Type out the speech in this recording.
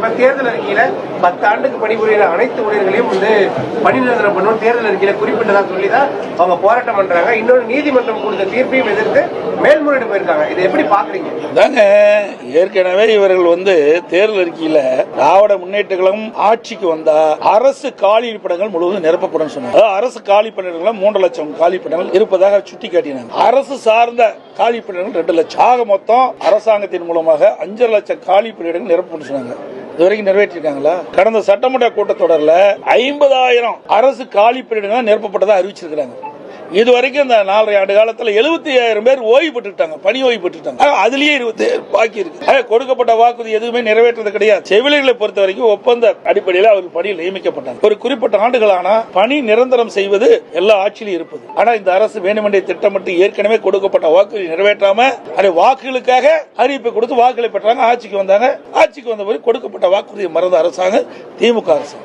இப்ப தேர்தல் அறிக்கையில 10 ஆண்டுக்கு பணிபுரிகிற அனைத்து ஊழியர்களையும் பணி நிரந்தரம் பண்ணும் தேர்தல் அறிக்கையில குறிப்பிட்டதா சொல்லிதான் அவங்க போராட்டம் பண்றாங்க. இன்னொரு நீதிமன்றம் கொடுத்த தீர்ப்பையும் எதிர்த்து மேல்முறையீடு போயிருக்காங்க. இதை எப்படி பாக்குறீங்க? ஏற்கனவே இவர்கள் தேர்தல் அறிக்கையில திராவிட முன்னேற்ற கழகம் ஆட்சிக்கு வந்தா அரசு காலி இருப்பிடங்கள் முழுவதும் நிரப்பப்படும் சொன்னாங்க. அரசு காலி பணியிடங்கள் 3 லட்சம் காலி பணியிடங்கள் இருப்பதாக சுட்டிக்காட்டினாங்க. அரசு சார்ந்த காலி பணியிடங்கள் 2 லட்சம். ஆக மொத்தம் அரசாங்கத்தின் மூலமாக 5 லட்சம் காலி பணியிடங்கள் நிரப்பப்படும் சொன்னாங்க. இதுவரைக்கும் நிறைவேற்றிருக்காங்களா? கடந்த சட்டமன்ற கூட்டத்தொடரில் 50,000 அரசு காலி பணியிடங்கள் நிரப்பப்பட்டதாக அறிவிச்சிருக்காங்க. இதுவரைக்கும் இந்த 4.5 ஆண்டு காலத்தில் 75,000 பேர் ஓய்வு பெற்றுட்டாங்க, பணி ஓய்வு பெற்றுட்டாங்க. அதுலயே 27 பாக்கி இருக்கு. கொடுக்கப்பட்ட வாக்குறுதி எதுவுமே நிறைவேற்றது கிடையாது. செவிலியர்களை பொறுத்த வரைக்கும் ஒப்பந்த அடிப்படையில் அவர்கள் பணியில் நியமிக்கப்பட்டாங்க. ஒரு குறிப்பிட்ட ஆண்டுகளான பணி நிரந்தரம் செய்வது எல்லா ஆட்சியிலும் இருப்பது. ஆனா இந்த அரசு வேண்டுமென்றே திட்டமிட்டு ஏற்கனவே கொடுக்கப்பட்ட வாக்குறுதி நிறைவேற்றாம அதை வாக்குகளுக்காக அறிவிப்பை கொடுத்து வாக்குகளை பெற்றாங்க. ஆட்சிக்கு வந்தாங்க. ஆட்சிக்கு வந்த போது கொடுக்கப்பட்ட வாக்குறுதியை மறந்த அரசாங்கம் திமுக அரசு.